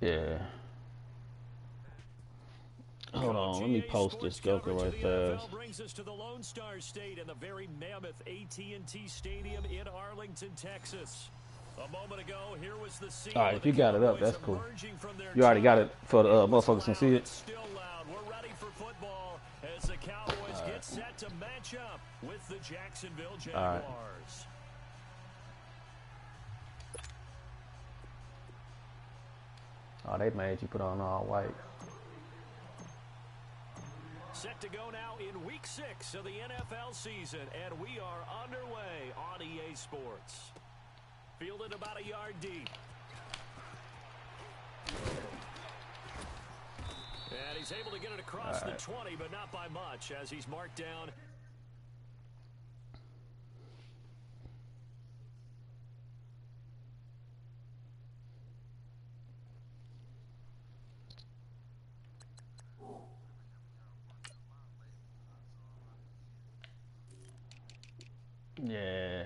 Yeah. Hold on, let me post this joker right fast. Brings us to the Lone Star State and the very mammoth AT&T Stadium in Arlington, Texas. A moment ago, here was the scene. All right, if you got it up, that's cool. You already tunnel. got it for the motherfuckers can see it. Still loud. We're ready for football as the Cowboys get set to match up with the Jacksonville Jaguars. Oh, they made you put on all white. Set to go now in week 6 of the NFL season, and we are underway on EA Sports. Fielded about a yard deep. And he's able to get it across the 20, but not by much as he's marked down. Yeah.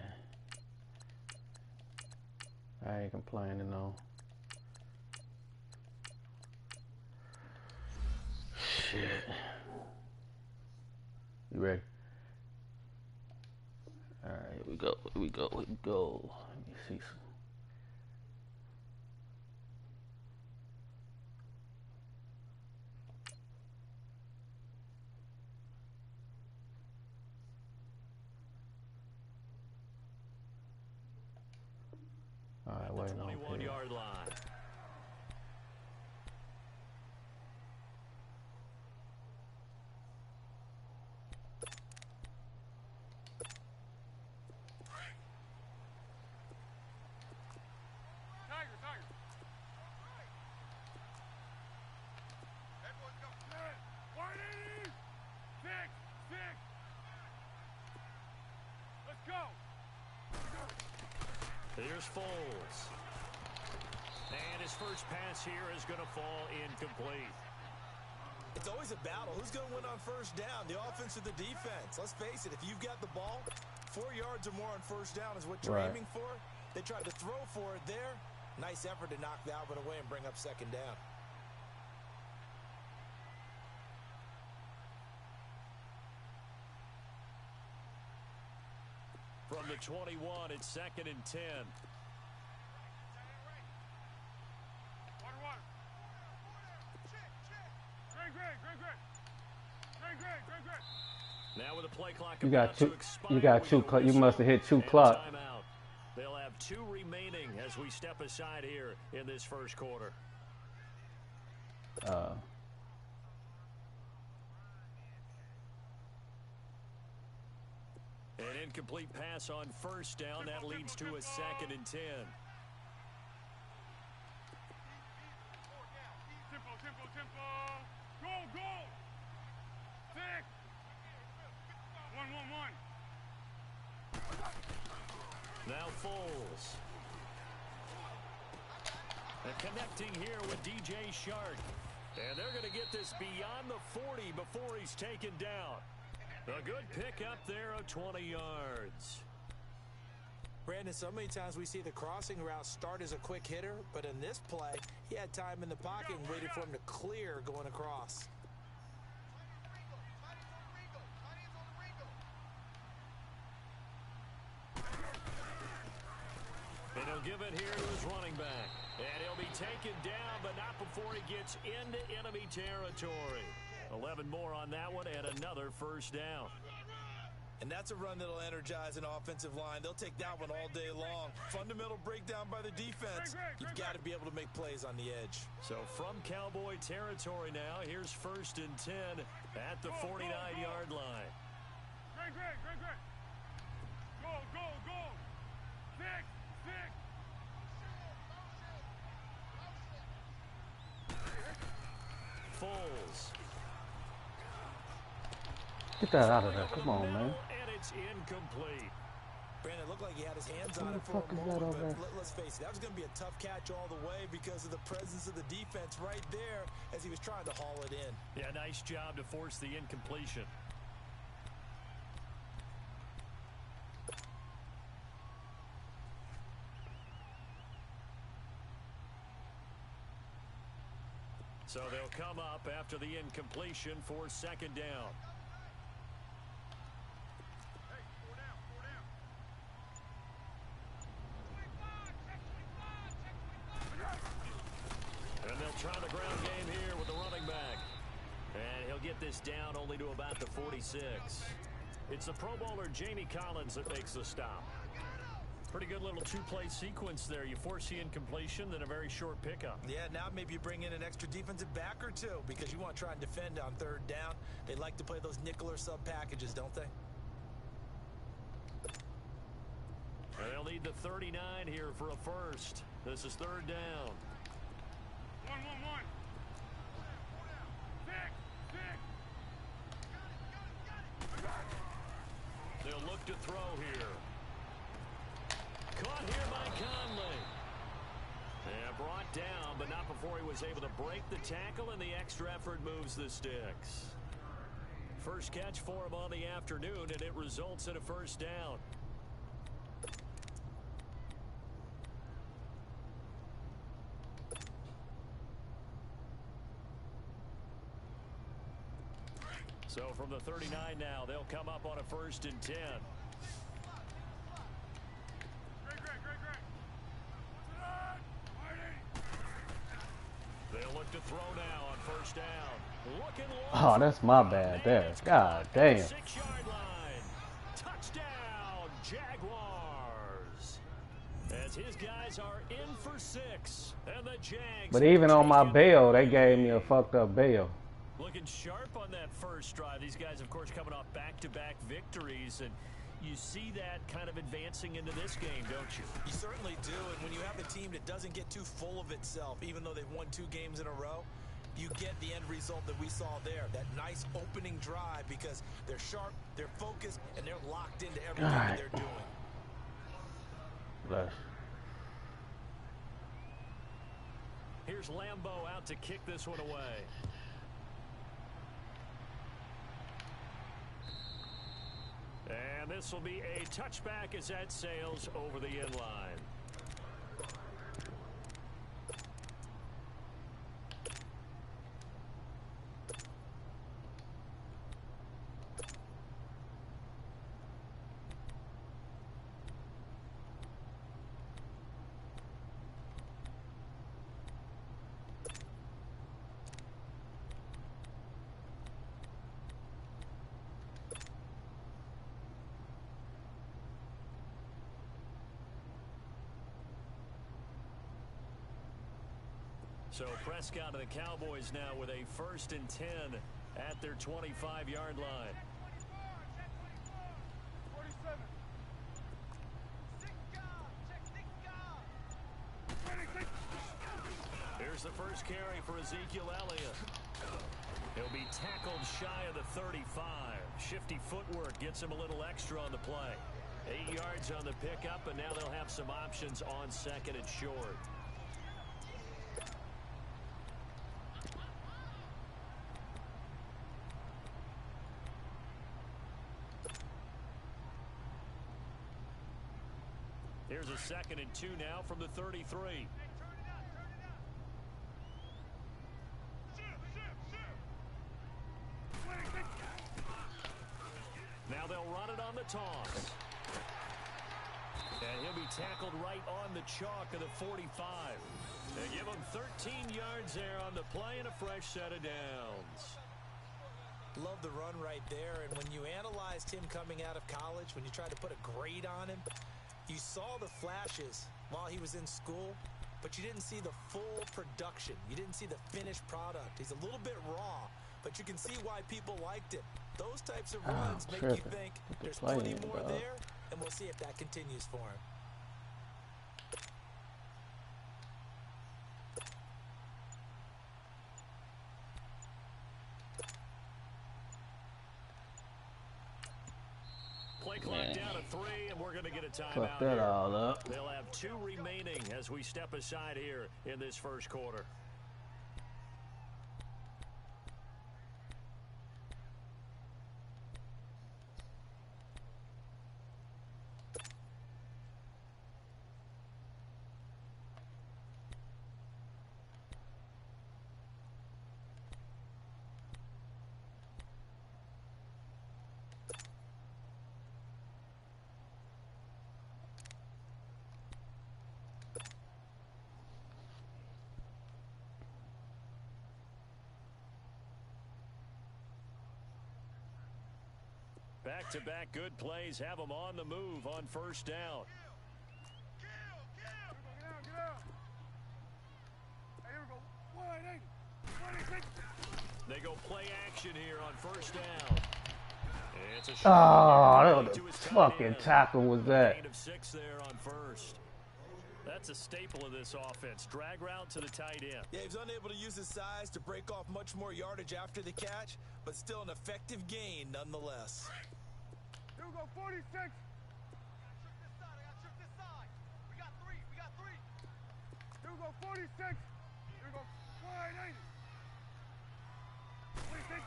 I ain't complaining though. Shit. You ready? Alright, here we go. Here we go. Here we go. Let me see some. Alright, wait on 21-yard line. Here's Foles. And his first pass here is going to fall incomplete. It's always a battle. Who's going to win on first down, the offense or the defense? Let's face it, if you've got the ball, 4 yards or more on first down is what you're aiming for. They tried to throw for it there. Nice effort to knock that one away and bring up second down. From the 21, it's 2nd and 10. Now with the play clock you got two. You got two. You must have hit 2 clock. They'll have 2 remaining as we step aside here in this first quarter. An incomplete pass on first down. That leads to a 2nd and 10. Tempo. Go. 6. 1. Now Foles. And connecting here with DJ Shark. And they're going to get this beyond the 40 before he's taken down. A good pickup there of 20 yards. Brandon, so many times we see the crossing route start as a quick hitter, but in this play, he had time in the pocket and waited for him to clear going across. And he'll give it here to his running back. And he'll be taken down, but not before he gets into enemy territory. 11 more on that one and another first down. And that's a run that'll energize an offensive line. They'll take that one all day long. Fundamental breakdown by the defense. You've got to be able to make plays on the edge. So from Cowboy territory now, here's 1st and 10 at the 49-yard line. Great. Go. 6. Foles. Get that out of there. Come on, man. And it's incomplete. Brandon, it looked like he had his hands on it for a moment, but let's face it, that was going to be a tough catch all the way because of the presence of the defense right there as he was trying to haul it in. Yeah, nice job to force the incompletion. So they'll come up after the incompletion for second down. Hey, four down, four down. And they'll try the ground game here with the running back. And he'll get this down only to about the 46. It's the Pro Bowler Jamie Collins that makes the stop. Pretty good little two-play sequence there. You force the incompletion, then a very short pickup. Yeah, now maybe you bring in an extra defensive back or two because you want to try and defend on third down. They like to play those nickel or sub packages, don't they? And they'll need the 39 here for a first. This is third down. 1, 1, 1. Six, six. They'll look to throw here. Caught here by Conley. And brought down, but not before he was able to break the tackle, and the extra effort moves the sticks. First catch for him on the afternoon, and it results in a first down. So from the 39 now, they'll come up on a 1st and 10. They'll look to throw now on first down. Looking Oh, that's my bad there. God damn. 6-yard line. Touchdown, Jaguars. As his guys are in for 6. And the Jags. But even on my bail, they gave me a fucked up bail. Looking sharp on that first drive. These guys, of course, coming off back-to-back victories. And you see that kind of advancing into this game, don't you? You certainly do, and when you have a team that doesn't get too full of itself, even though they've won 2 games in a row, you get the end result that we saw there, that nice opening drive, because they're sharp, they're focused, and they're locked into everything that they're doing. Bless. Here's Lambeau out to kick this one away. And this will be a touchback as that sails over the end line. So Prescott and the Cowboys now with a 1st and 10 at their 25-yard line. 47. Here's the first carry for Ezekiel Elliott. He'll be tackled shy of the 35. Shifty footwork gets him a little extra on the play. 8 yards on the pickup, and now they'll have some options on 2nd and short. Here's a 2nd and 2 now from the 33. Now they'll run it on the toss. And he'll be tackled right on the chalk of the 45. They give him 13 yards there on the play and a fresh set of downs. Love the run right there, and when you analyzed him coming out of college, when you tried to put a grade on him, you saw the flashes while he was in school, but you didn't see the full production. You didn't see the finished product. He's a little bit raw, but you can see why people liked him. Those types of runs make you think there's plenty more there, and we'll see if that continues for him. Play clock down to 3, and we're going to get a timeout. Fuck that all up. They'll have 2 remaining as we step aside here in this first quarter. Back-to-back good plays have them on the move on first down. Get out. Hey, here we go. 180. 26. They go play action here on first down. It's a Oh, that was a fucking tackle was that? Gain of 6 there on first. That's a staple of this offense. Drag route to the tight end. Yeah, he's unable to use his size to break off much more yardage after the catch, but still an effective gain nonetheless. Here we go. 46. I got shook this side. We got three. Here we go. 46. Here we go. 180. 26.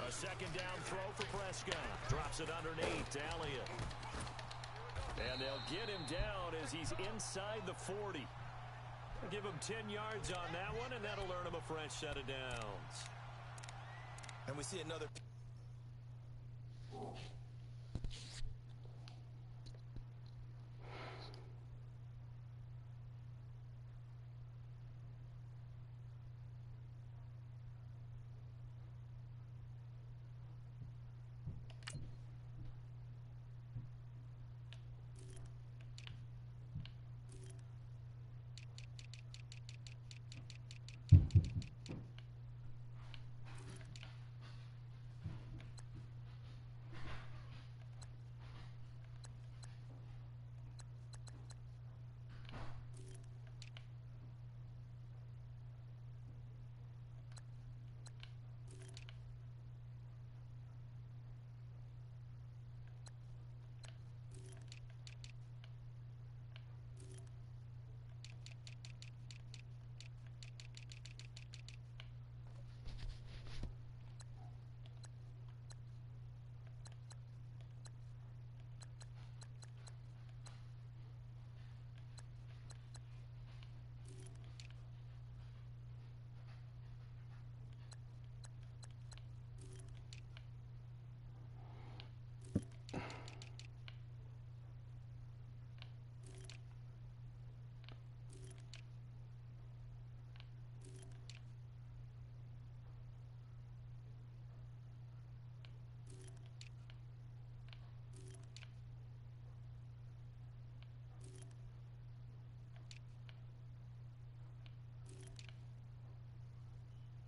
A second down throw for Prescott. Drops it underneath to Elliott. And they'll get him down as he's inside the 40. Give him 10 yards on that one, and that'll earn him a fresh set of downs. And we see another...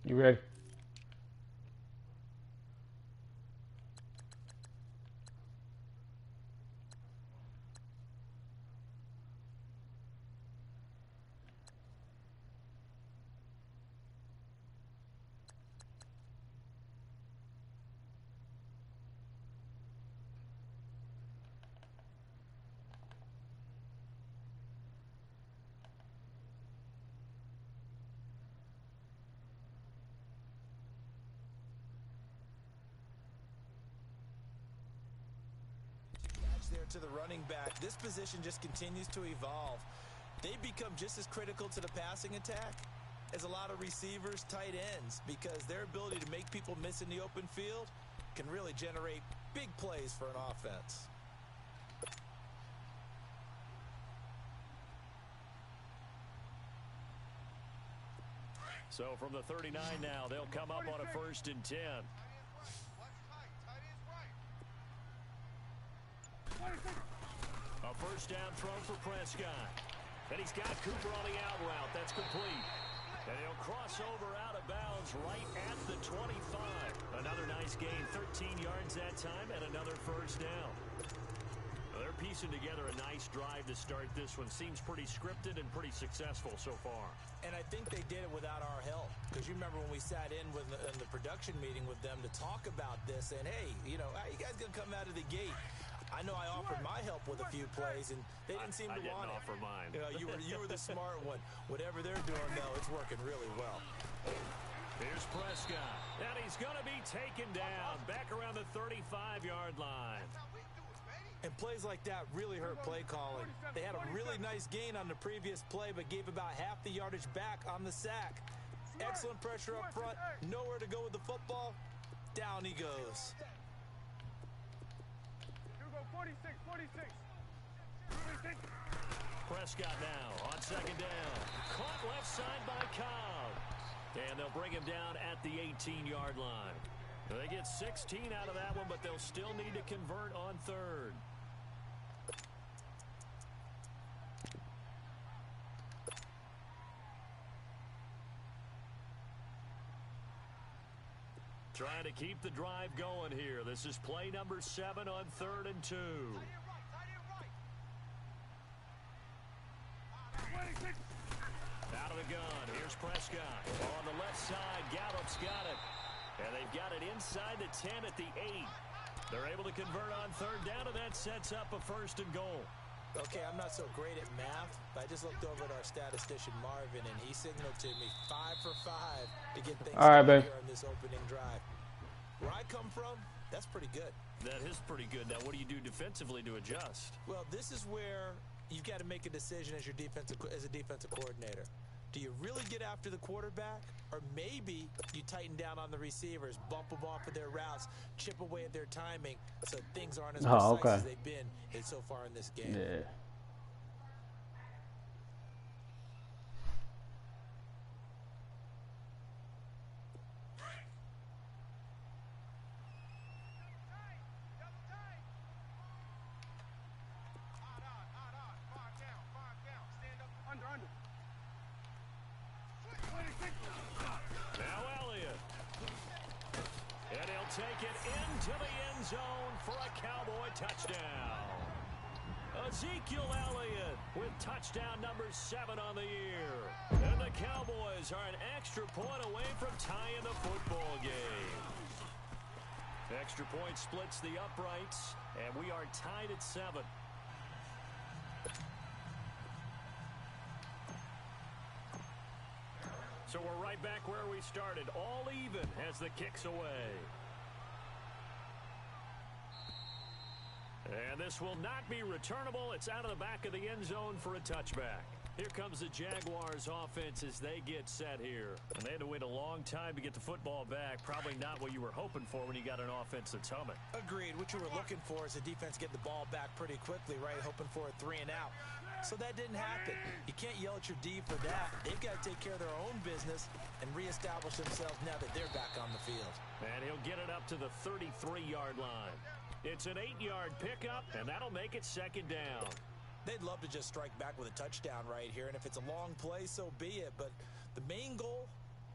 You ready? there to the running back. This position just continues to evolve. They become just as critical to the passing attack as a lot of receivers, tight ends, because their ability to make people miss in the open field can really generate big plays for an offense. So from the 39 now, they'll come up on a 1st and 10. A first down throw for Prescott. And he's got Cooper on the out route. That's complete. And he'll cross over out of bounds right at the 25. Another nice gain, 13 yards that time, and another first down. Well, they're piecing together a nice drive to start this one. Seems pretty scripted and pretty successful so far. And I think they did it without our help. Because you remember when we sat in the production meeting with them to talk about this, and hey, you know, hey, you guys gonna come out of the gate. I know I offered my help with a few plays, and they didn't seem to want it. I didn't offer mine. You know, you were the smart one. Whatever they're doing, though, it's working really well. Here's Prescott, and he's going to be taken down back around the 35-yard line. And plays like that really hurt play calling. They had a really nice gain on the previous play, but gave about half the yardage back on the sack. Excellent pressure up front, nowhere to go with the football. Down he goes. 46. Prescott now on 2nd down. Caught left side by Cobb. And they'll bring him down at the 18-yard line. They get 16 out of that one, but they'll still need to convert on third. Trying to keep the drive going here. This is play number 7 on 3rd and 2. Out of the gun. Here's Prescott. On the left side, Gallup's got it. And they've got it inside the 10 at the 8. They're able to convert on third down, and that sets up a 1st and goal. Okay, I'm not so great at math, but I just looked over at our statistician, Marvin, and he signaled to me 5 for 5 to get things started here on this opening drive. Where I come from, that's pretty good. That is pretty good. Now, what do you do defensively to adjust? Well, this is where you've got to make a decision as a defensive coordinator. Do you really get after the quarterback, or maybe you tighten down on the receivers, bump them off of their routes, chip away at their timing, so things aren't as precise as they've been so far in this game? Yeah. Take it into the end zone for a Cowboy touchdown. Ezekiel Elliott with touchdown number 7 on the year. And the Cowboys are an extra point away from tying the football game. Extra point splits the uprights, and we are tied at 7. So we're right back where we started, all even as the kick's away. And this will not be returnable. It's out of the back of the end zone for a touchback. Here comes the Jaguars offense as they get set here. And they had to wait a long time to get the football back. Probably not what you were hoping for when you got an offense that's humming. Agreed. What you were looking for is the defense get the ball back pretty quickly, right? Hoping for a 3 and out. So that didn't happen. You can't yell at your D for that. They've got to take care of their own business and reestablish themselves now that they're back on the field. And he'll get it up to the 33-yard line. It's an 8-yard pickup, and that'll make it 2nd down. They'd love to just strike back with a touchdown right here, and if it's a long play, so be it. But the main goal,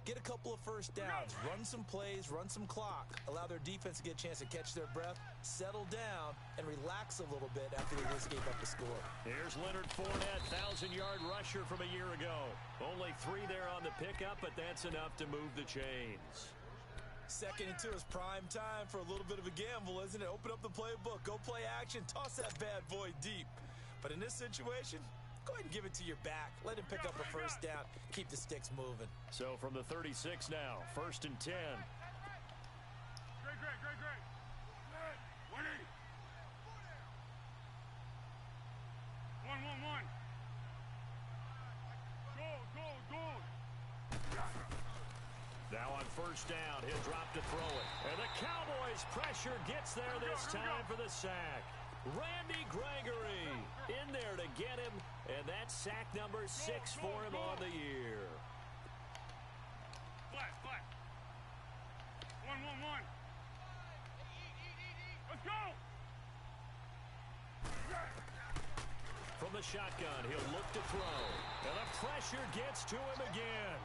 get a couple of first downs, run some plays, run some clock, allow their defense to get a chance to catch their breath, settle down, and relax a little bit after they just gave up the score. Here's Leonard Fournette, 1,000-yard rusher from a year ago. Only 3 there on the pickup, but that's enough to move the chains. 2nd and 2 is prime time for a little bit of a gamble, isn't it? Open up the playbook, go play action, toss that bad boy deep. But in this situation, go ahead and give it to your back. Let him pick up a first down, keep the sticks moving. So from the 36 now, 1st and 10. Great. 180. 1-1-1. Go. Now on 1st down, he'll drop to throw it. And the Cowboys' pressure gets there this time for the sack. Randy Gregory in there to get him, and that's sack number 6 for him on the year. Flat. 1-1-1. Let's go. From the shotgun, he'll look to throw. And the pressure gets to him again.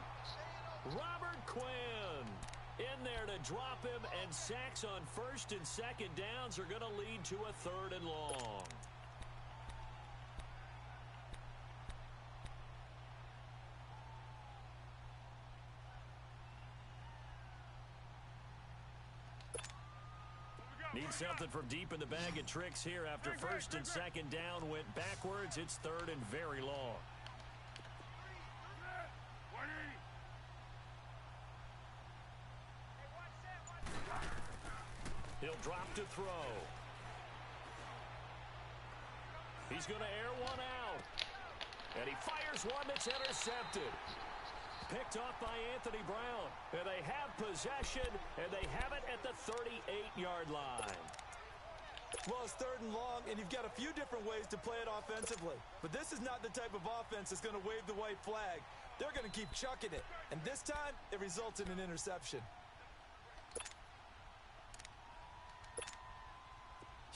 Robert Quinn in there to drop him, and sacks on 1st and 2nd downs are going to lead to a 3rd and long. Need something from deep in the bag of tricks here after 1st and 2nd down went backwards. It's 3rd and very long. He'll drop to throw. He's going to air one out. And he fires one that's intercepted. Picked off by Anthony Brown. And they have possession, and they have it at the 38-yard line. Well, it's 3rd and long, and you've got a few different ways to play it offensively. But this is not the type of offense that's going to wave the white flag. They're going to keep chucking it. And this time, it results in an interception.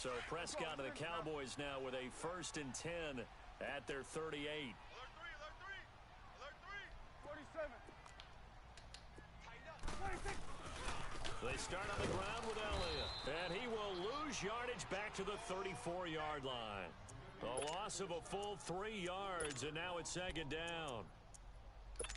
So Prescott and the Cowboys now with a 1st and 10 at their 38. Alert 3, alert 3, alert 3. 47. Tighten up. 26. They start on the ground with Elliott, and he will lose yardage back to the 34-yard line. A loss of a full 3 yards, and now it's 2nd down.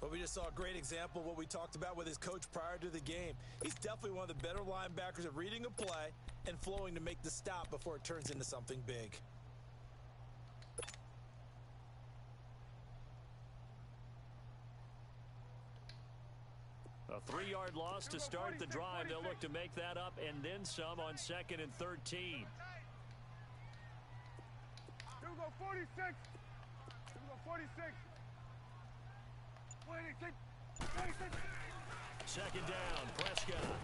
Well, we just saw a great example of what we talked about with his coach prior to the game. He's definitely one of the better linebackers at reading a play and flowing to make the stop before it turns into something big. A 3-yard loss to start the drive. They'll look to make that up and then some on 2nd and 13. Here we go, 46. Here we go, 46. 26. 26. 2nd down, Prescott.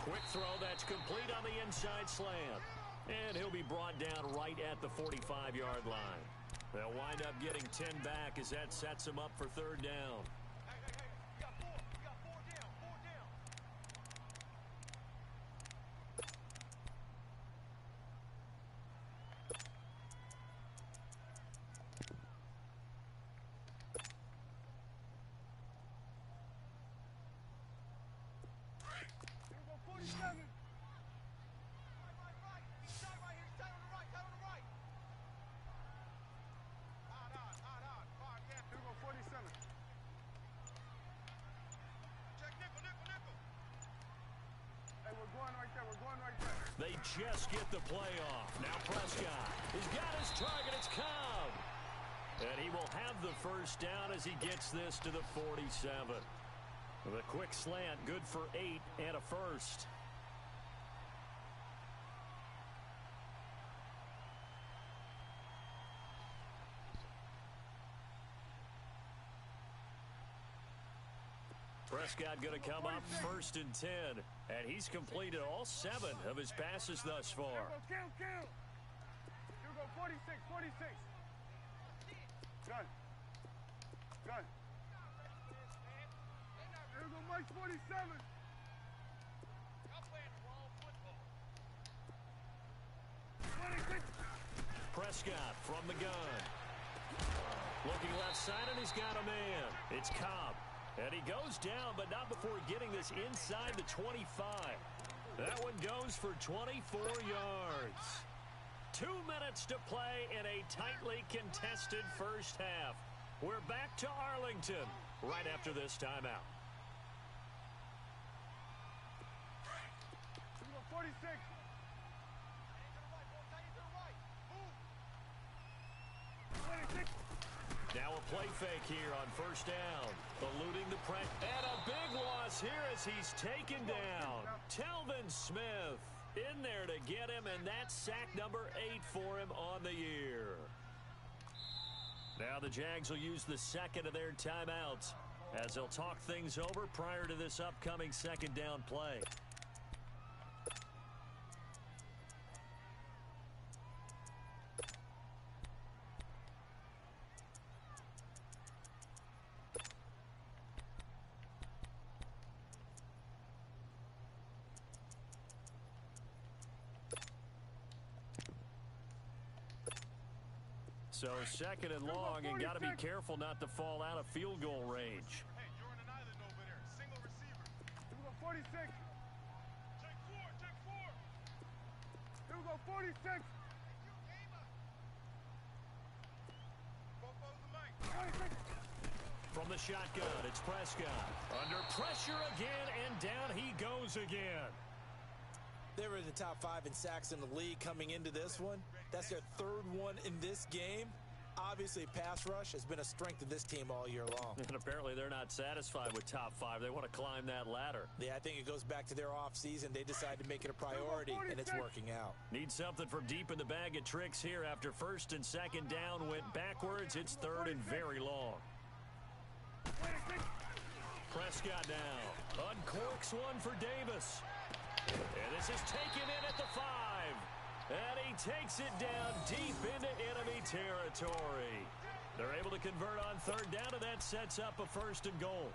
Quick throw that's complete on the inside slant. And he'll be brought down right at the 45-yard line. They'll wind up getting 10 back as that sets them up for 3rd down. Hey, you got 4. You got 4 down. 4 down. Here we go, 47. Right. He's tight right here. He's tight on the right. Tight on the right. Odd. 5, yeah. Here we go, 47. Check nickel. Hey, we're going right there. We're going right there. They just get the play off. Now Prescott. He's got his target. It's Cobb. And he will have the 1st down as he gets this to the 47. The quick slant, good for 8 and a 1st. Prescott going to come up 1st and 10. And he's completed all 7 of his passes thus far. Here we go, kill. Here we go, 46. Gun. Here we go, Mike, 47. Y'all playing the wrong football. 26. Prescott from the gun. Looking left side, and he's got a man. It's Cobb. And he goes down, but not before getting this inside the 25. That one goes for 24 yards. 2 minutes to play in a tightly contested first half. We're back to Arlington right after this timeout. Here we go, 46. Tight to the right. 26. Now a play fake here on 1st down. Eluding the press. And a big loss here as he's taken down. Telvin Smith in there to get him, and that's sack number 8 for him on the year. Now the Jags will use the 2nd of their timeouts as they'll talk things over prior to this upcoming 2nd down play. So 2nd and long, and got to be careful not to fall out of field goal range. Hey, you're on an island over there. Single receiver. Here we go, 46. Take 4. Here we go, 46. Both the mic. 26. From the shotgun, it's Prescott. Under pressure again, and down he goes again. They were in the top 5 in sacks in the league coming into this one. That's their 3rd one in this game. Obviously, pass rush has been a strength of this team all year long. And apparently they're not satisfied with top 5. They want to climb that ladder. Yeah, I think it goes back to their offseason. They decided to make it a priority, and it's working out. Need something from deep in the bag of tricks here after 1st and 2nd down went backwards. It's 3rd and very long. 26. Prescott now uncorks one for Davis. And this is taken in at the 5. And he takes it down deep into enemy territory. They're able to convert on 3rd down, and that sets up a 1st and goal.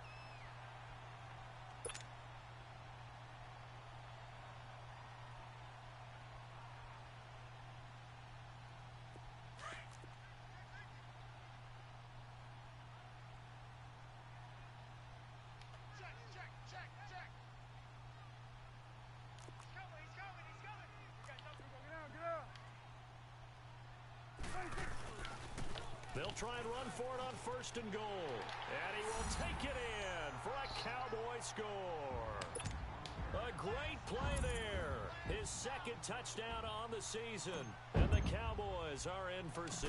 They'll try and run for it on 1st and goal. And he will take it in for a Cowboy score. A great play there. His 2nd touchdown on the season. And the Cowboys are in for 6.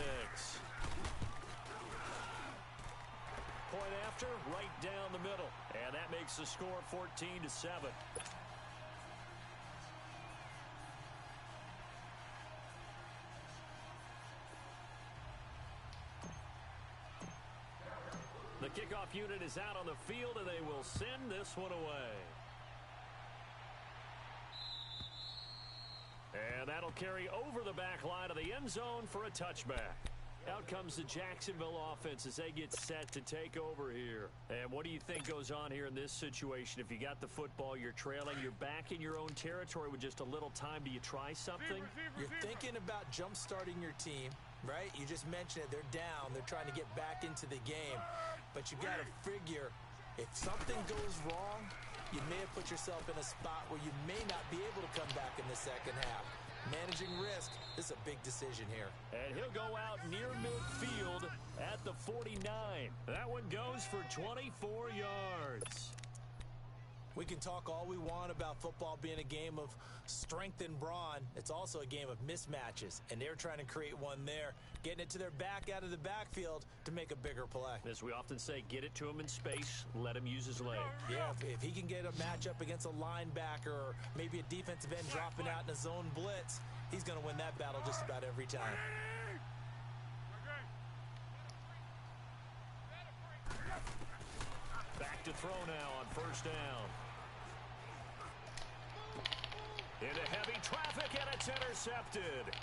Point after, right down the middle. And that makes the score 14-7. The kickoff unit is out on the field, and they will send this one away. And that'll carry over the back line of the end zone for a touchback. Out comes the Jacksonville offense as they get set to take over here. And what do you think goes on here in this situation? If you got the football, you're trailing, you're back in your own territory with just a little time. Do you try something? You're thinking about jump-starting your team, right? You just mentioned it. They're down. They're trying to get back into the game. But you got to figure, if something goes wrong, you may have put yourself in a spot where you may not be able to come back in the second half. Managing risk, this is a big decision here. And he'll go out near midfield at the 49. That one goes for 24 yards. We can talk all we want about football being a game of strength and brawn. It's also a game of mismatches, and they're trying to create one there, getting it to their back out of the backfield to make a bigger play. As we often say, get it to him in space, let him use his leg. Yeah, if he can get a matchup against a linebacker or maybe a defensive end dropping out in a zone blitz, he's going to win that battle just about every time. Back to throw now on 1st down. Into heavy traffic, and it's intercepted.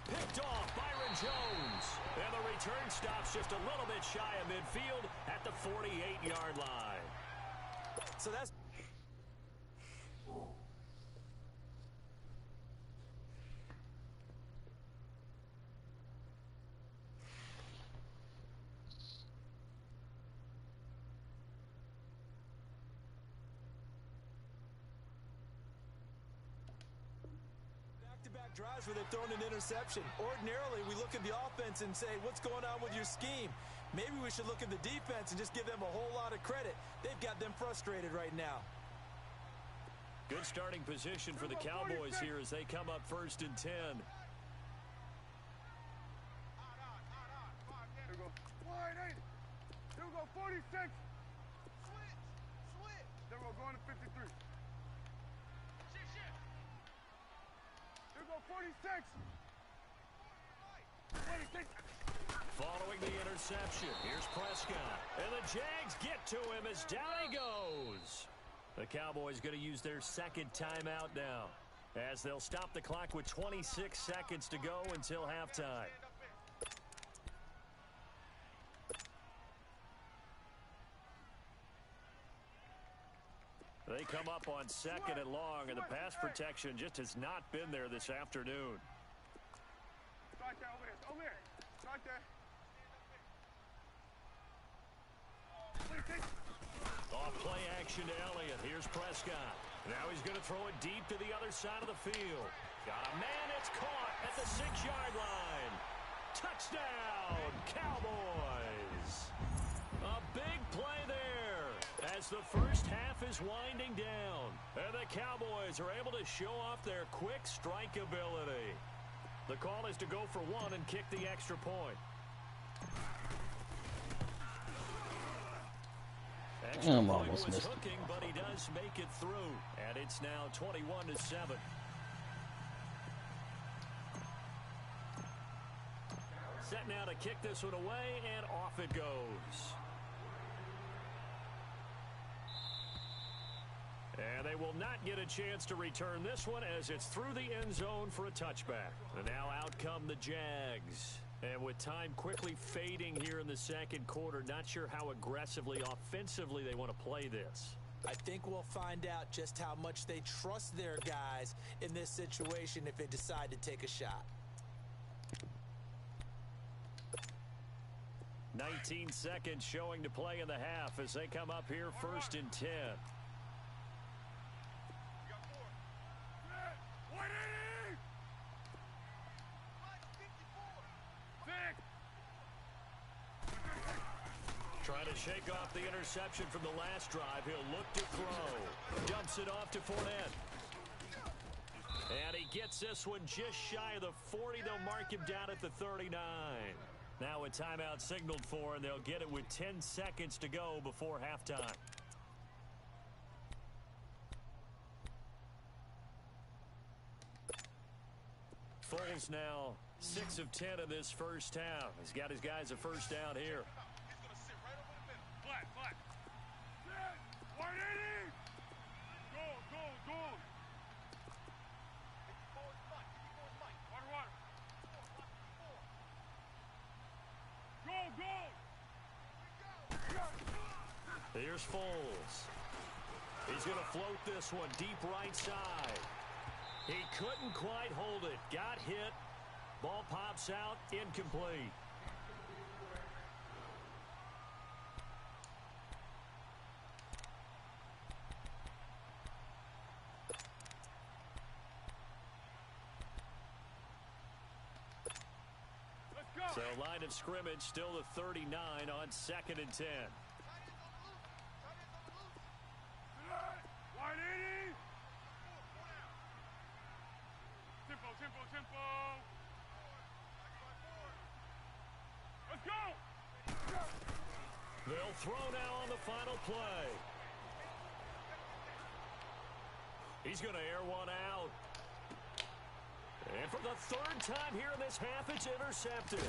Picked off Byron Jones. And the return stops just a little bit shy of midfield at the 48-yard line. So that's... drives where they've thrown an interception. Ordinarily, we look at the offense and say, what's going on with your scheme? Maybe we should look at the defense and just give them a whole lot of credit. They've got them frustrated right now. Good starting position for the Cowboys here as they come up 1st and 10. There we go. Wide 8. Here we go, 46. Switch. There we go, going to 53. Shift. Here we go, 46. 26. Following the interception, here's Prescott. And the Jags get to him as down he goes. The Cowboys going to use their 2nd timeout now, as they'll stop the clock with 26 seconds to go until halftime. They come up on 2nd and long, and the pass protection just has not been there this afternoon. Right there, over there. Right there. 26. Off play action to Elliott. Here's Prescott. Now he's going to throw it deep to the other side of the field. Got a man. It's caught at the 6-yard line. Touchdown, Cowboys. A big play there as the first half is winding down. And the Cowboys are able to show off their quick strike ability. The call is to go for 1 and kick the extra point. I'm almost missed it. Hooking, but he does make it through. And it's now 21-7. Set now to kick this one away, and off it goes. And they will not get a chance to return this one as it's through the end zone for a touchback. And now out come the Jags. And with time quickly fading here in the 2nd quarter, not sure how aggressively, offensively they want to play this. I think we'll find out just how much they trust their guys in this situation if they decide to take a shot. 19 seconds showing to play in the half as they come up here 1st and 10. to shake off the interception from the last drive. He'll look to throw. Dumps it off to Fournette. And he gets this one just shy of the 40. They'll mark him down at the 39. Now a timeout signaled for, and they'll get it with 10 seconds to go before halftime. Foles now 6 of 10 in this first half. He's got his guys a first down here. He's going to sit right over the middle. Flat, flat. 180. Go, go, go. Keep forward, Mike. Keep forward, Mike. Water, water. Four, Go, go. Here's Foles. He's going to float this one deep right side. He couldn't quite hold it. Got hit. Ball pops out. Incomplete. Let's go. So line of scrimmage still the 39 on 2nd and 10. 180. Tempo, tempo, tempo. Let's go. They'll throw now on the final play. He's going to air one out. And for the 3rd time here in this half, it's intercepted.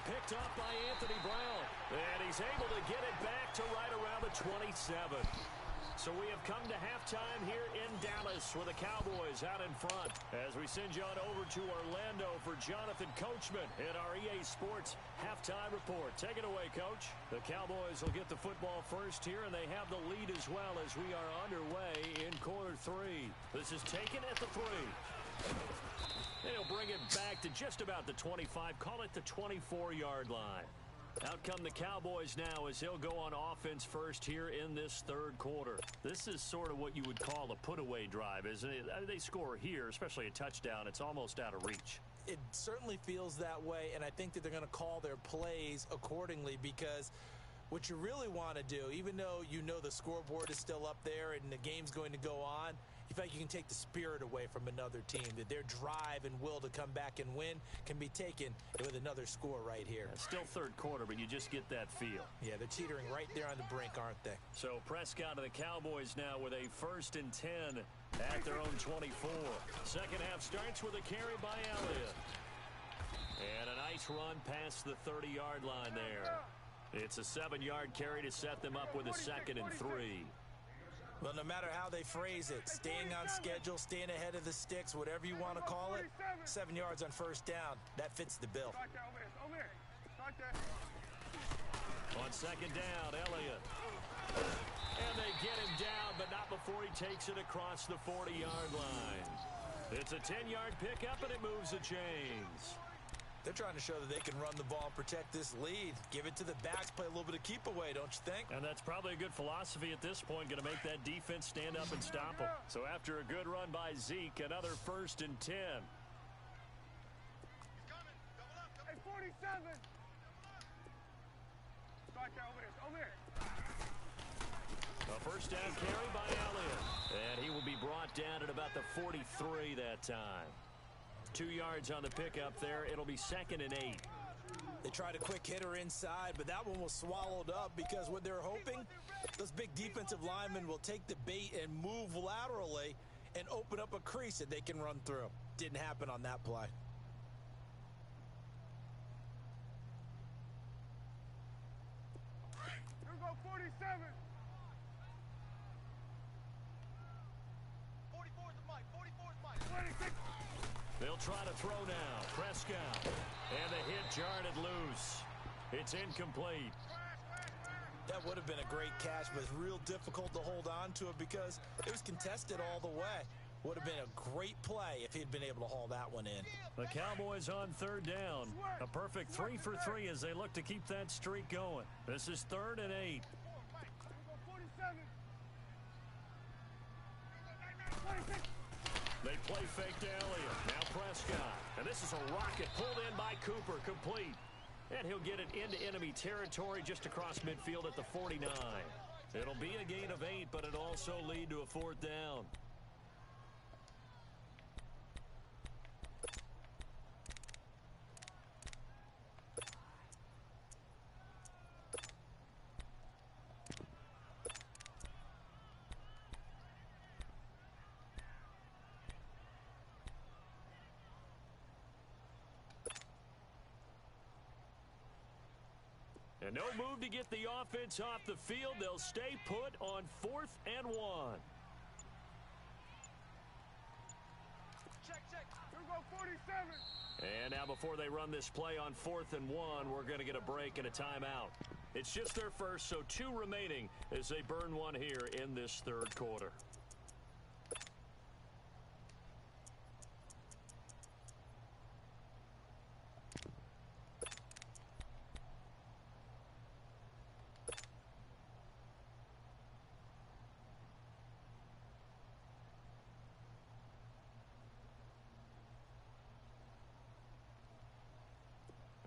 Picked up by Anthony Brown. And he's able to get it back to right around the 27. So we have come to halftime here in Dallas with the Cowboys out in front. As we send you on over to Orlando for Jonathan Coachman in our EA Sports halftime report. Take it away, Coach. The Cowboys will get the football first here, and they have the lead as well as we are underway in quarter 3. This is taken at the 3. They'll bring it back to just about the 25. Call it the 24-yard line. Out come the Cowboys now as he'll go on offense first here in this 3rd quarter. This is sort of what you would call a put-away drive, isn't it? They score here, especially a touchdown. It's almost out of reach. It certainly feels that way, and I think that they're going to call their plays accordingly, because what you really want to do, even though you know the scoreboard is still up there and the game's going to go on, you feel like you can take the spirit away from another team, that their drive and will to come back and win can be taken with another score right here. It's still 3rd quarter, but you just get that feel. Yeah, they're teetering right there on the brink, aren't they? So Prescott and the Cowboys now with a 1st and 10 at their own 24. Second half starts with a carry by Elliott. And a nice run past the 30-yard line there. It's a 7-yard carry to set them up with a 2nd and 3. Well, no matter how they phrase it, staying on schedule, staying ahead of the sticks, whatever you want to call it, 7 yards on 1st down, that fits the bill. On 2nd down, Elliott. And they get him down, but not before he takes it across the 40-yard line. It's a 10-yard pickup, and it moves the chains. They're trying to show that they can run the ball and protect this lead. Give it to the backs, play a little bit of keep away, don't you think? And that's probably a good philosophy at this point, going to make that defense stand up and stop them. So after a good run by Zeke, another 1st and 10. He's coming. Double up. Hey, 47. Strike out over there. A 1st down carry by Elliott. And he will be brought down at about the 43 that time. 2 yards on the pickup there. It'll be 2nd and 8. They tried a quick hitter inside, but that one was swallowed up because what they're hoping, those big defensive linemen will take the bait and move laterally and open up a crease that they can run through. Didn't happen on that play. Here we go, 47. 44 is the Mike. 44 is Mike. 26. They'll try to throw now. Prescott. And the hit jarred it loose. It's incomplete. That would have been a great catch, but it's real difficult to hold on to it because it was contested all the way. Would have been a great play if he'd been able to haul that one in. The Cowboys on 3rd down. A perfect 3 for 3 as they look to keep that streak going. This is 3rd and 8. Here we go, 47. 26. They play fake to Elliott. Now Prescott. And this is a rocket pulled in by Cooper. Complete. And he'll get it into enemy territory just across midfield at the 49. It'll be a gain of 8, but it'll also lead to a 4th down. And no move to get the offense off the field. They'll stay put on 4th and 1. Check, check. Here we go, 47. And now before they run this play on 4th and 1, we're going to get a break and a timeout. It's just their first, so 2 remaining as they burn one here in this 3rd quarter.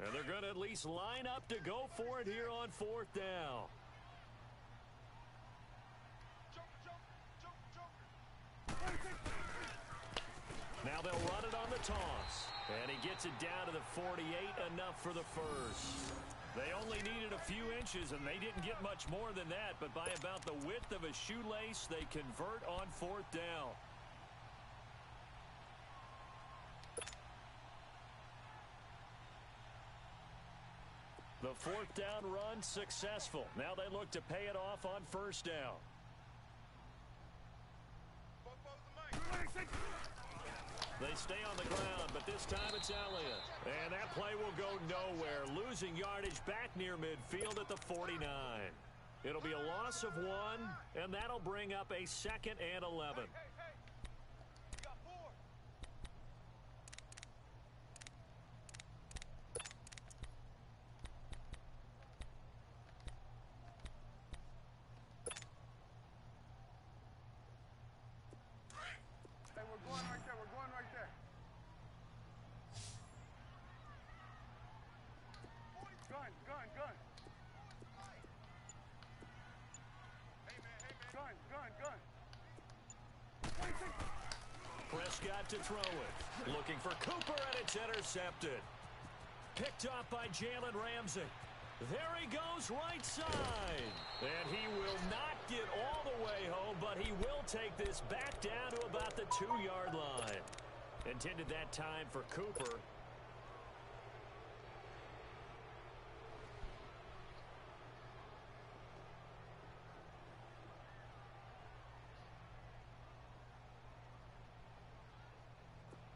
And they're going to at least line up to go for it here on 4th down. Now they'll run it on the toss. And he gets it down to the 48, enough for the first. They only needed a few inches, and they didn't get much more than that. But by about the width of a shoelace, they convert on 4th down. The 4th down run successful. Now they look to pay it off on 1st down. They stay on the ground, but this time it's Elliott. And that play will go nowhere. Losing yardage back near midfield at the 49. It'll be a loss of 1, and that'll bring up a 2nd and 11. Prescott to throw it. Looking for Cooper, and it's intercepted. Picked off by Jalen Ramsey. There he goes, right side. And he will not get all the way home, but he will take this back down to about the 2-yard line. Intended that time for Cooper.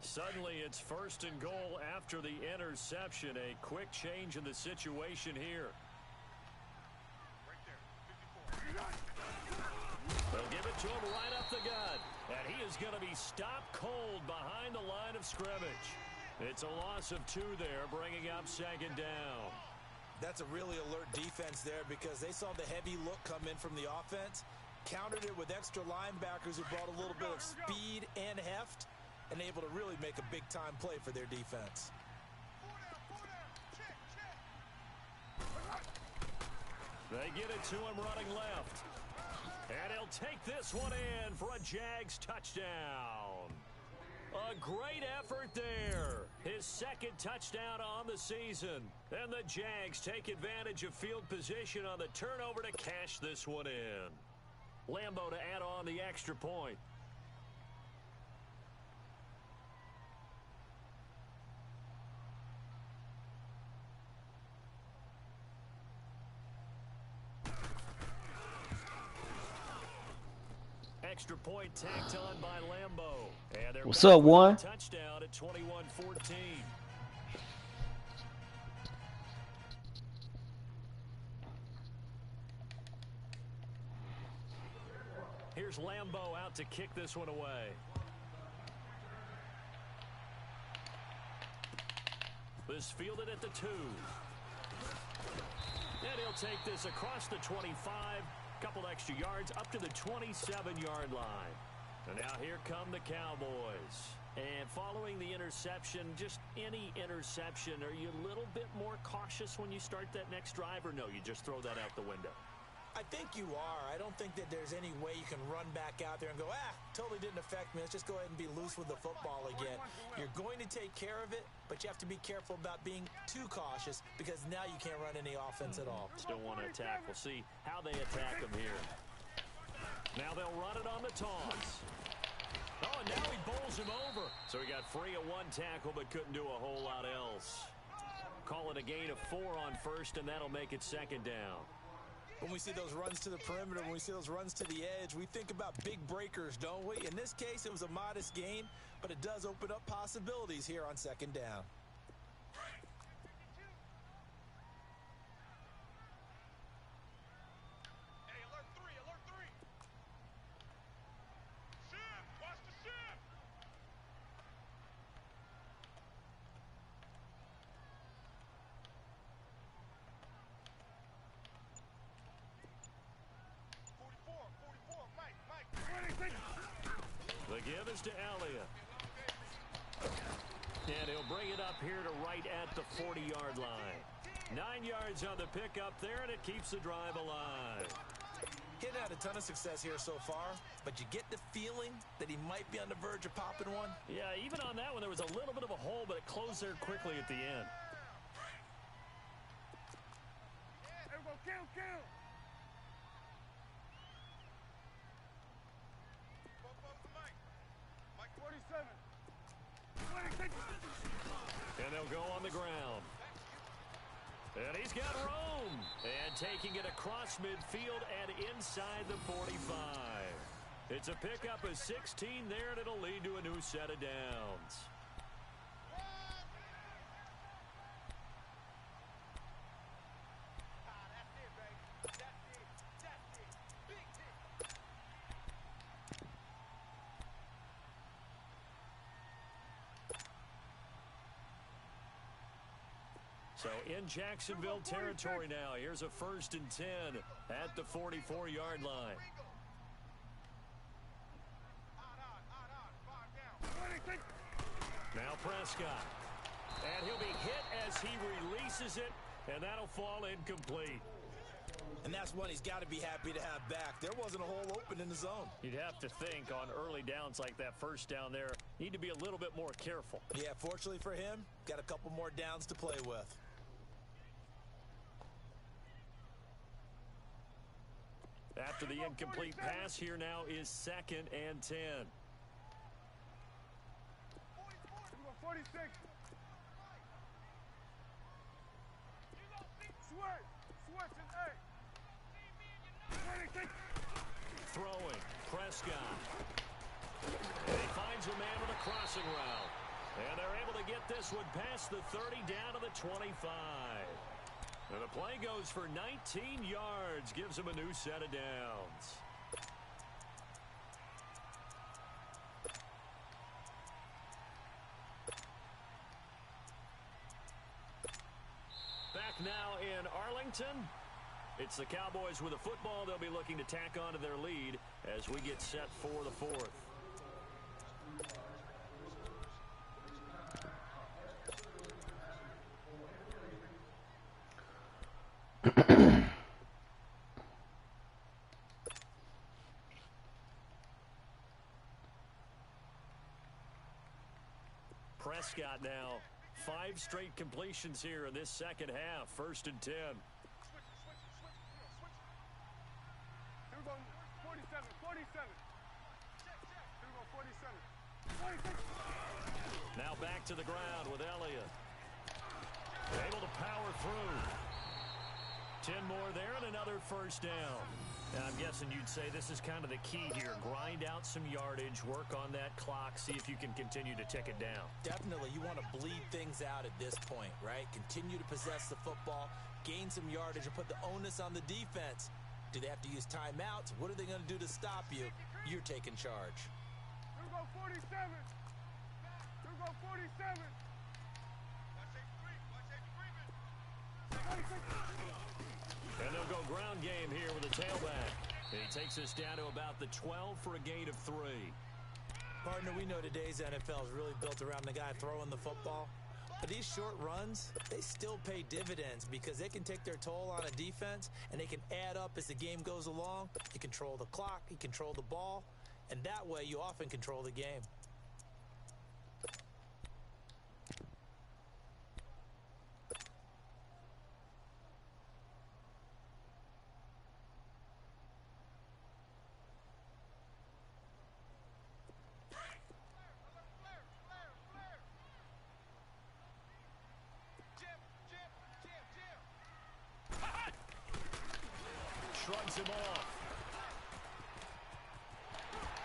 Suddenly, it's 1st and goal after the interception. A quick change in the situation here. They'll give it to him right up the gut. And he is going to be stopped cold behind the line of scrimmage. It's a loss of 2 there, bringing up 2nd down. That's a really alert defense there because they saw the heavy look come in from the offense, countered it with extra linebackers who brought a little bit of speed and heft, and able to really make a big-time play for their defense. They get it to him running left. And he'll take this one in for a Jags touchdown. A great effort there. His 2nd touchdown on the season. And the Jags take advantage of field position on the turnover to cash this one in. Lambo to add on the extra point. Extra point tacked on by Lambo. And they're What's up, Warren? Touchdown at 21-14. Here's Lambo out to kick this one away. This fielded at the 2. And he'll take this across the 25. Couple extra yards up to the 27-yard line. And now here come the Cowboys. And following the interception, just any interception, are you a little bit more cautious when you start that next drive, or no, you just throw that out the window? I think you are. I don't think that there's any way you can run back out there and go, totally didn't affect me. Let's just go ahead and be loose with the football again. You're going to take care of it, but you have to be careful about being too cautious because now you can't run any offense at all. Still want to attack. We'll see how they attack them here. Now they'll run it on the toss. Oh, and now he bowls him over. So he got free of one tackle but couldn't do a whole lot else. Call it a gain of 4 on first, and that'll make it second down. When we see those runs to the perimeter, when we see those runs to the edge, we think about big breakers, don't we? In this case, it was a modest gain, but it does open up possibilities here on second down. Hey, alert 3, alert 3. Ship, watch the ship. The give is to Elliott. And he'll bring it up here to right at the 40-yard line. 9 yards on the pickup there, and it keeps the drive alive. He hadn't had a ton of success here so far, but you get the feeling that he might be on the verge of popping one. Yeah, even on that one, there was a little bit of a hole, but it closed there quickly at the end. There we go, kill. Mike 47. 26. And they'll go on the ground. And he's got room. And taking it across midfield and inside the 45. It's a pickup of 16 there, and it'll lead to a new set of downs. So in Jacksonville territory now. Here's a 1st and 10 at the 44-yard line. Now Prescott. And he'll be hit as he releases it, and that'll fall incomplete. And that's one he's got to be happy to have back. There wasn't a hole open in the zone. You'd have to think on early downs like that first down there, need to be a little bit more careful. Yeah, fortunately for him, got a couple more downs to play with. After the incomplete pass, here now is 2nd and 10. 46. Switch and A. 26. Throwing, Prescott. And he finds a man with a crossing route. And they're able to get this one past the 30 down to the 25. And the play goes for 19 yards, gives him a new set of downs. Back now in Arlington. It's the Cowboys with a football. They'll be looking to tack on to their lead as we get set for the 4th. Prescott now. 5 straight completions here in this second half. 1st and 10. Here we go, 47. Here we go, 47. 46. Now back to the ground with Elliott. Able to power through. 10 more there and another 1st down. And I'm guessing you'd say this is kind of the key here. Grind out some yardage, work on that clock, see if you can continue to tick it down. Definitely, you want to bleed things out at this point, right? Continue to possess the football, gain some yardage, and put the onus on the defense. Do they have to use timeouts? What are they going to do to stop you? You're taking charge. Here we go, 47. Here we go, 47. And they'll go ground game here with a tailback. And he takes us down to about the 12 for a gain of 3. Partner, we know today's NFL is really built around the guy throwing the football. But these short runs, they still pay dividends because they can take their toll on a defense and they can add up as the game goes along. You control the clock, you control the ball, and that way you often control the game. Shrugs him off.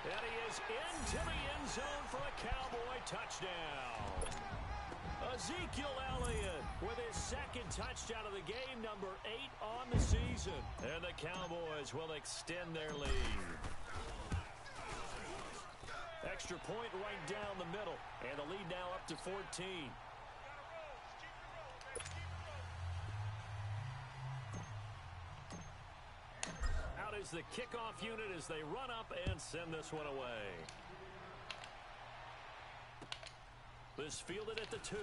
And he is into the end zone for a Cowboy touchdown. Ezekiel Elliott with his second touchdown of the game, number 8 on the season. And the Cowboys will extend their lead. Extra point right down the middle. And the lead now up to 14. Out is the kickoff unit as they run up and send this one away. This fielded at the 2.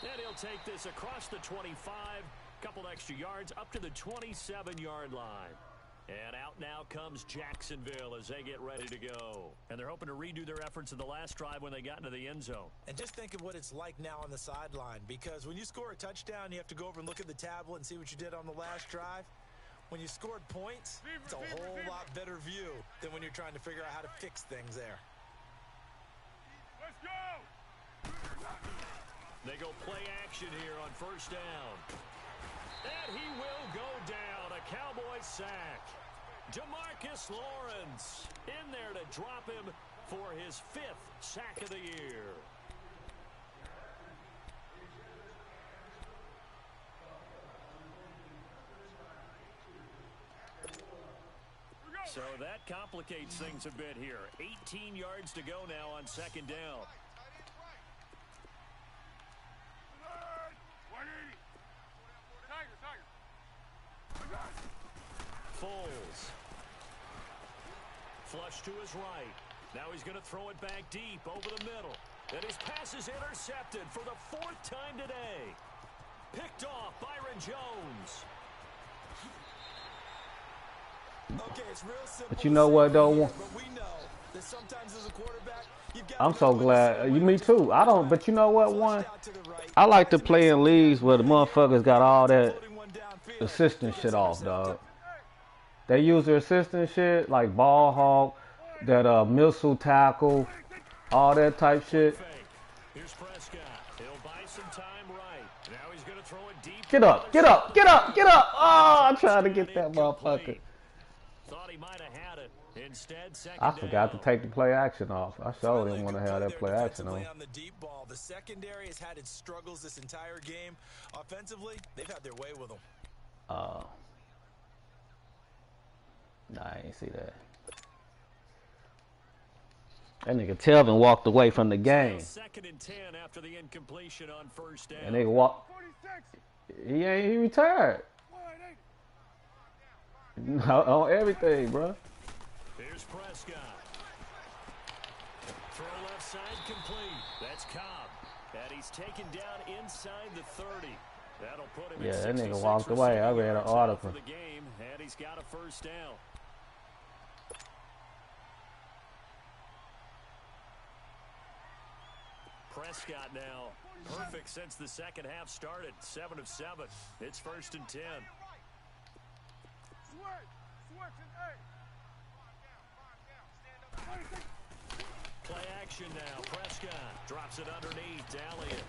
And he'll take this across the 25. Couple extra yards up to the 27-yard line. And out now comes Jacksonville as they get ready to go. And they're hoping to redo their efforts in the last drive when they got into the end zone. And just think of what it's like now on the sideline, because when you score a touchdown, you have to go over and look at the tablet and see what you did on the last drive. When you scored points, it's a whole lot better view than when you're trying to figure out how to fix things there. Let's go! They go play action here on first down. And he will go down. A Cowboy sack. DeMarcus Lawrence in there to drop him for his 5th sack of the year. So that complicates things a bit here. 18 yards to go now on second down. 180. Tiger. Foles. Flush to his right. Now he's going to throw it back deep over the middle. And his pass is intercepted for the 4th time today. Picked off Byron Jones. Okay, it's real simple. But you know what, though? But we know that sometimes as a quarterback, you've got I'm so glad. Me too. I don't. But you know what? One, I like to play in leagues where the motherfuckers got all that assistant shit off, dog. They use their assistant shit like ball hawk, that missile tackle, all that type shit. Here's Prescott. He'll buy some time right. Now he's going to throw it deep. Get up! Get up! Get up! Get up! Oh, I'm trying to get that motherfucker. Thought he might have had it. Instead, second I forgot down. to take the play action off. I sure didn't want to have that play action on. On the deep ball, the secondary has had its struggles this entire game. Offensively, they've had their way with them. Nah, I ain't see that. That nigga Telvin walked away from the game. Second and 10 after the incompletion on first down. And they walk. 46. He retired. 180. On everything, bro. Here's Prescott. Throw left side complete. That's Cobb. And he's taken down inside the 30. That'll put him Yeah, at that nigga 66 walked away. I read an yards article. for the game, and he's got a first down. Prescott now perfect since the second half started. 7 of 7. It's first and 10. Switch and 8. Play action now. Prescott drops it underneath to Elliott.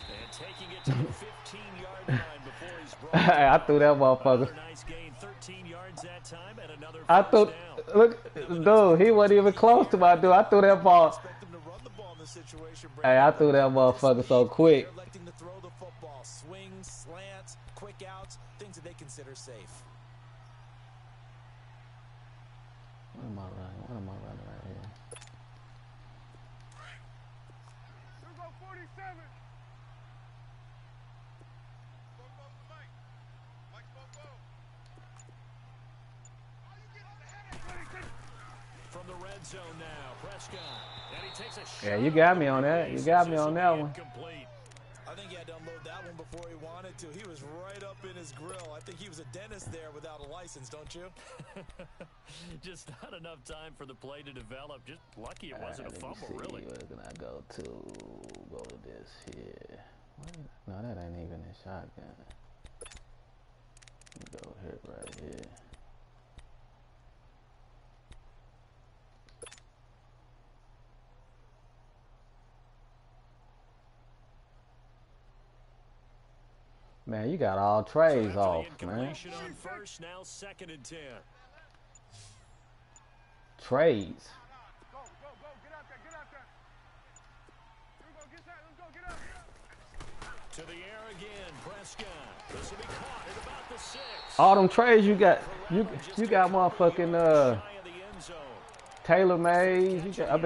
And taking it to the 15-yard line before he's brought I threw that motherfucker. Another nice gain, 13 yards that time, and another I first thought, down. look, dude, he wasn't even close to my dude. I threw that ball. Expect them to run the ball in this situation, Hey, I threw that motherfucker so quick. They're electing to throw the football. Swings, slants, quick outs, things that they consider safe. What am I running? What am I running right here? Here go 47. from the red zone now. Prescott. And he takes a shot. Yeah, you got me on that. You got me on that one. Incomplete. I think he had to unload that one before he wanted to. He was right up in his grill. I think he was a dentist there without a license, don't you? Just not enough time for the play to develop. Just lucky it wasn't a fumble, really. Where can I go to? Go to this here. No, that ain't even a shotgun. Go here, right here. Man, you got all trays off, man. On first, now 2nd and 10. Trays. Go, get out there, get out there. Here we go, get that, let's go, get out. To the air again, Prescott. This will be caught at about the 6. All them trays you got, you got motherfucking Taylor Mays. You got,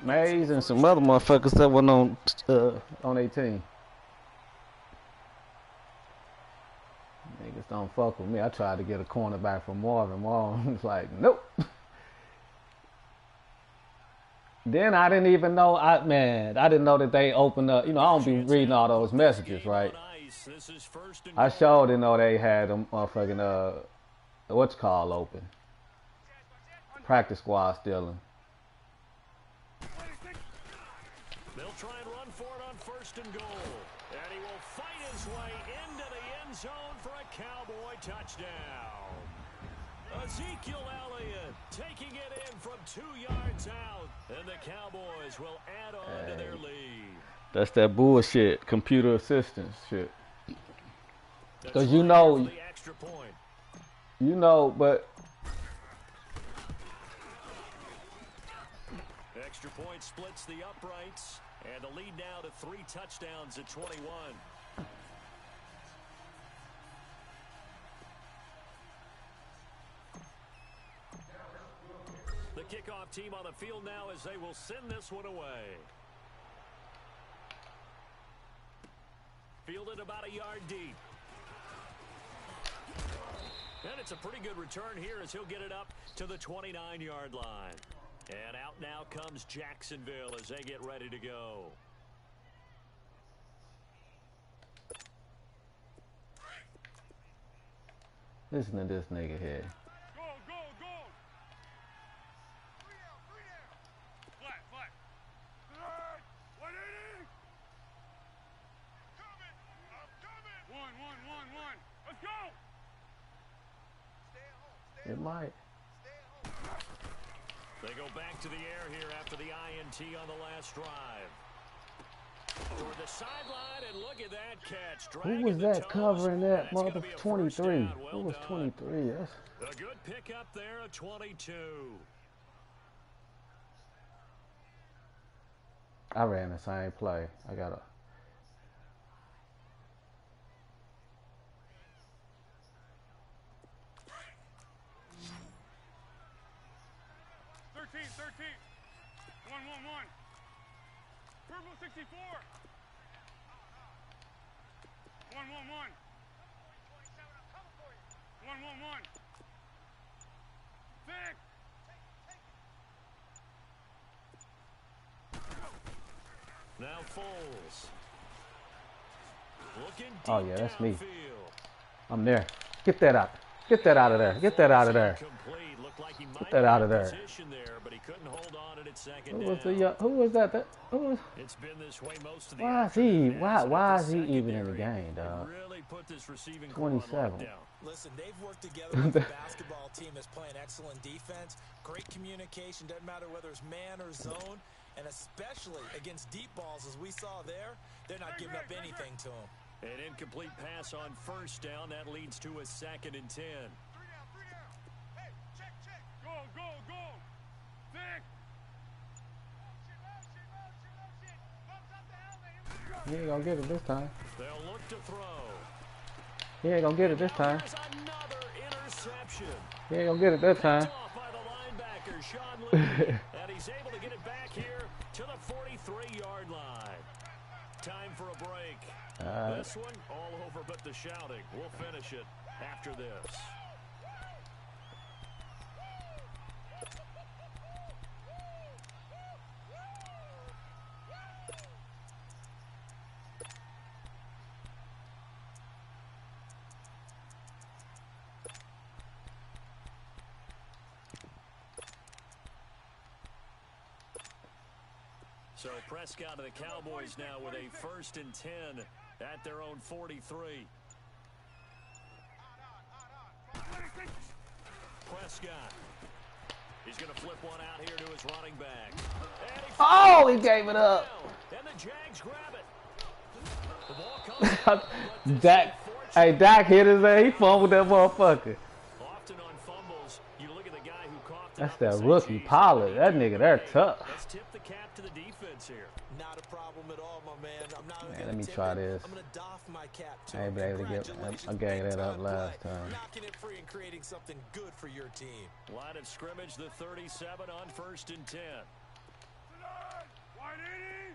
Mays and some other motherfuckers that went on 18. Niggas don't fuck with me. I tried to get a cornerback from Marvin. Marvin was like, nope. Then I didn't even know. I didn't know that they opened up. You know, I don't be reading all those messages, right? I sure didn't know they had them motherfucking what's called open. Practice squad still in. They'll try and run for it on 1st and goal. And he will fight his way into the end zone for a Cowboy touchdown. Ezekiel Elliott taking it in from 2 yards out. And the Cowboys will add on to their lead. That's that bullshit, computer assistance shit. Because you know, but... Extra point splits the uprights. And the lead now to 3 touchdowns at 21. The kickoff team on the field now as they will send this one away. Fielded about a yard deep. And it's a pretty good return here as he'll get it up to the 29-yard line. And out now comes Jacksonville as they get ready to go. Listen to this nigga here. Go. Flat. 180. I'm coming. One. Let's go. It might. They go back to the air here after the INT on the last drive. Toward the sideline, and look at that catch. Who was that covering that mother 23? Who was 23? That's a good pickup there at 22. I ran the same play. I got a... 1. Purple 64. 1. 1. Thick. Now Foles. Looking deep. Oh yeah, that's me. Downfield. I'm there. Get that out. Get that out of there. Get that out of there. Get that out of there. Who was that? Who was? It's been this way most of the Why is he even in the game, dog? 27. Listen, they've worked together with the basketball team that's playing excellent defense. Great communication, doesn't matter whether it's man or zone, and especially against deep balls as we saw there, they're not giving up anything to them. An incomplete pass on first down. That leads to a 2nd and 10. 3 down. Hey, check. Go. Thick. He ain't gonna get it this time. They'll look to throw. He ain't gonna get it this time. Another interception. He ain't gonna get it this time. Off by the linebacker, Sean Lee, and he's able to get it back here to the 43-yard line. Time for a break. This one all over but the shouting. We'll finish it after this. So Prescott and the Cowboys now with a 1st and 10 at their own 43. Prescott. He's going to flip one out here to his running back. Oh, he gave it up. And the Jags grab it. The ball comes Dak, hey, Dak hit his ass. He fumbled that motherfucker. Often on fumbles, you look at the guy who caught That's that rookie Pollard. That nigga, they're tough. Let's tip the cap to the defense here. Not a problem at all, my man. I'm not Man, let me try this. I'm gonna doff my cap to I ain't been able to get. I gave that up last time. Knocking it free and creating something good for your team. Line of scrimmage, the 37 on 1st and 10. Wide 80.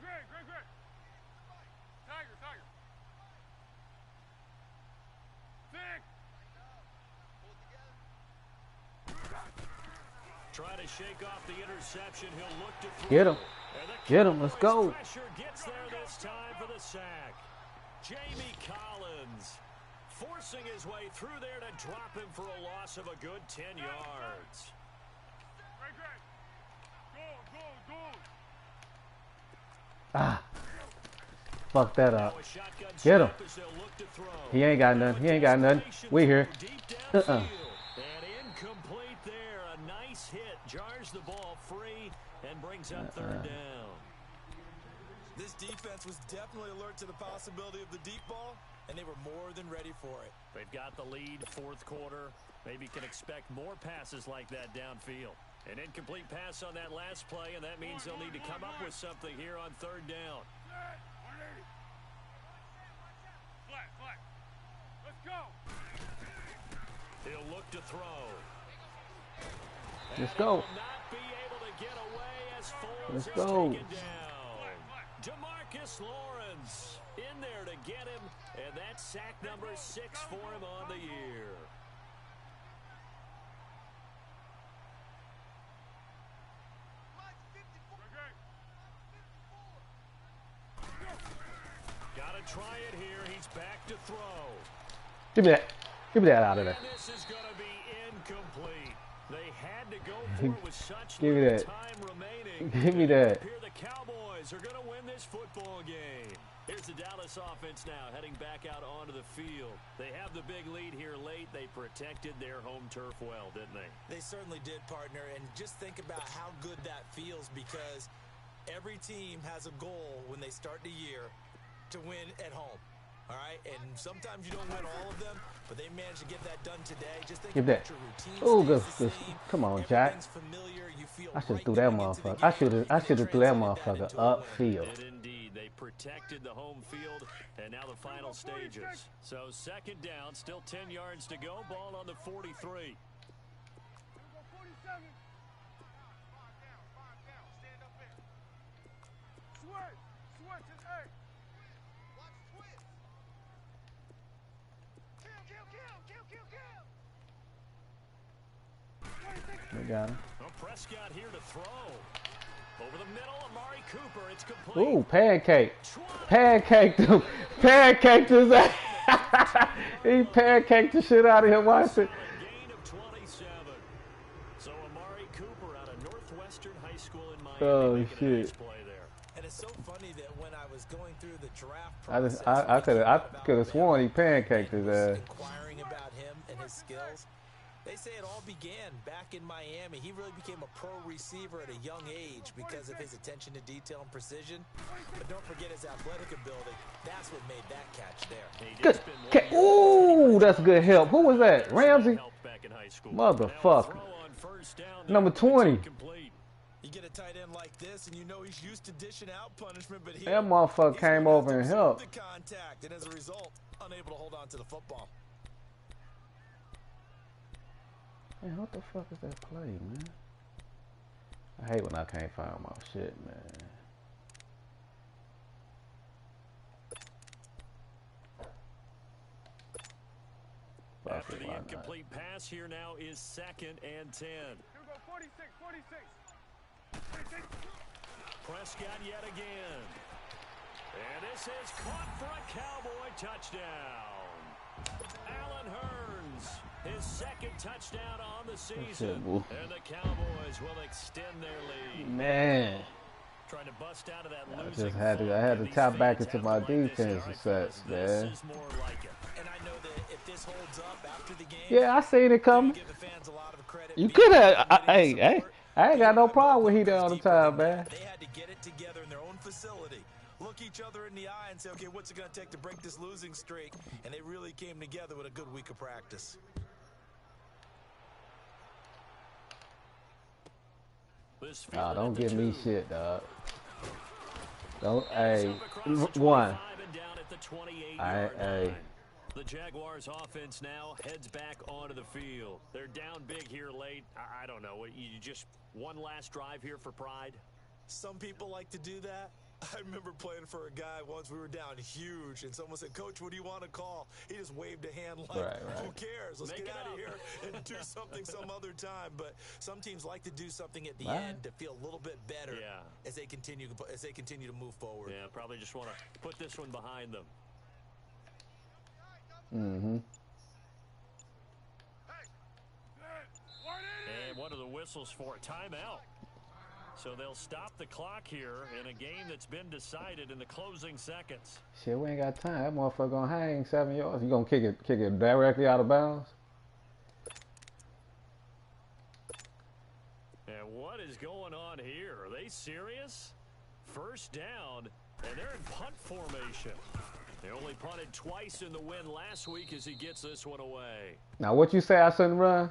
Great. Tiger. Thick. Trying to shake off the interception. He'll look to throw. Get him. Get him. Let's go. Pressure gets there this time for the sack. Jamie Collins forcing his way through there to drop him for a loss of a good 10 yards. Great. Go. Ah. Fuck that up. Get him. He ain't got nothing. We here. And incomplete there. A nice hit. Jars the ball free and brings up 3rd down. This defense was definitely alert to the possibility of the deep ball, and they were more than ready for it. They've got the lead, 4th quarter. Maybe can expect more passes like that downfield. An incomplete pass on that last play, and that means they'll need to come up with something here on 3rd down. Flat. Let's go. He'll look to throw. Let's go. Not be able to get away as Foles Let's is go. taken down. DeMarcus Lawrence in there to get him, and that's sack number 6 for him on the year. Gotta try it here. He's back to throw. Give me that. Give me that out of there. And this is going to be incomplete. They had to go for it with such Give me little that. time remaining. Give me that. Here the Cowboys are going to win this football game. Here's the Dallas offense now heading back out onto the field. They have the big lead here late. They protected their home turf well, didn't they? They certainly did, partner, and just think about how good that feels, because every team has a goal when they start the year to win at home. All right, and sometimes you don't win all of them, but they managed to get that done today. Just think Give about that. your routine. Oh, good. Come on, Jack. I should have threw that motherfucker. I should have threw that motherfucker upfield. Indeed, they protected the home field, and now the final stages. So 2nd down, still 10 yards to go. Ball on the 43. 47. Switch is A. We got him. Well, Prescott here to throw. Over the middle, Amari Cooper. It's complete. Ooh, pancake. Pancaked him. Pancaked his ass. He pancaked the shit out of him. Watch it. Gain of 27. So Amari Cooper out of Northwestern High School in Miami. Oh, making a shit. nice play there. And it's so funny that when I was going through the draft I process, could have sworn he pancaked his ass. inquiring about him and his skills. They say it all began back in Miami. He really became a pro receiver at a young age because of his attention to detail and precision. But don't forget his athletic ability. That's what made that catch there. Good. Ooh, that's good help. Who was that? Ramsey? Motherfucker. Number 20. You get a tight end like this, and you know he's used to dishing out punishment, but That motherfucker came over and helped. the contact, and as a result, unable to hold on to the football. Man, what the fuck is that play, man? I hate when I can't find my shit, man. After the incomplete pass, here now is 2nd and 10. Here we go, 46. Prescott yet again. And this is caught for a Cowboy touchdown. Allen Hurns His second touchdown on the season. Shit, and the Cowboys will extend their lead. man. Trying to bust out of that I losing just had to. I funk, had and to these tap back fans into have my to like this. defense All right, sets, fellas, man. This is more like it. And I know that if this holds up after the game, Yeah, I seen it coming. give the fans a lot of credit. You Being could have. getting the Hey, support. I ain't got no problem with he Goes there all the deeper time, than man. that. They had to get it together in their own facility. Look each other in the eye and say, okay, what's it going to take to break this losing streak? And they really came together with a good week of practice. This Nah, field don't at the give me 2. shit, dog. Don't. Hey, Up across the one. 25 and down at the 28-yard Hey. line. The Jaguars offense now heads back onto the field. They're down big here late. I don't know. You just one last drive here for pride? Some people like to do that. I remember playing for a guy once. We were down huge, and someone said, Coach, what do you want to call? He just waved a hand like, Right. who cares? Let's Make get it out of up. here and do something some other time. But some teams like to do something at the Right. end to feel a little bit better Yeah. as they continue to move forward. Yeah, probably just want to put this one behind them. Mm-hmm. And what are the whistles for? Timeout. So they'll stop the clock here in a game that's been decided in the closing seconds. Shit, we ain't got time. That motherfucker gonna hang 7 yards. You gonna kick it directly out of bounds? And what is going on here? Are they serious? First down, and they're in punt formation. They only punted twice in the win last week as he gets this one away. Now, what you say I shouldn't run?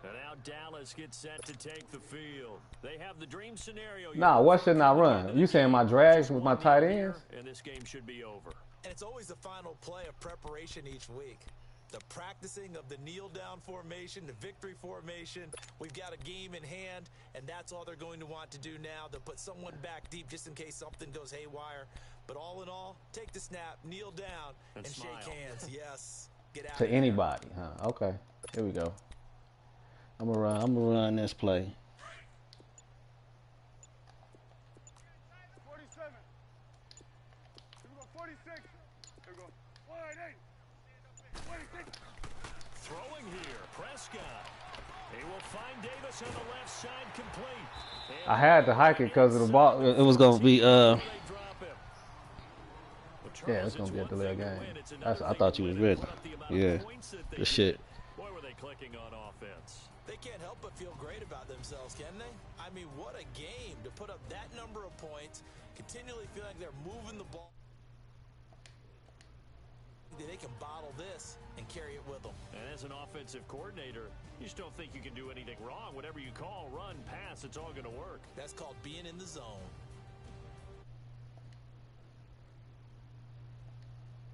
And now Dallas gets set to take the field. They have the dream scenario. Nah, what shouldn't I run? You saying my drags with my tight ends? And this game should be over. And it's always the final play of preparation each week. The practicing of the kneel-down formation, the victory formation. We've got a game in hand, and that's all they're going to want to do now. They'll put someone back deep just in case something goes haywire. But all in all, take the snap, kneel down, and smile. shake hands. Yes. Get out To of here. anybody, huh? Okay, here we go. I'm gonna run this play. 47. Here we go, 46. Here we go. 48. 46. Throwing here, Prescott. He will find Davis on the left side complete. And I had to hike it because of the ball. It was gonna be they drop him. Well, Yeah, it's Charles, gonna be a one delay thing to game. win, it's That's- another I thing thought to you was win and ready. put up the amount Yeah. of points that they Good shit. did. Boy, were they clicking on offense. They can't help but feel great about themselves, can they? I mean, what a game to put up that number of points, continually feel like they're moving the ball. They can bottle this and carry it with them. And as an offensive coordinator, you just don't think you can do anything wrong. Whatever you call, run, pass, it's all going to work. That's called being in the zone.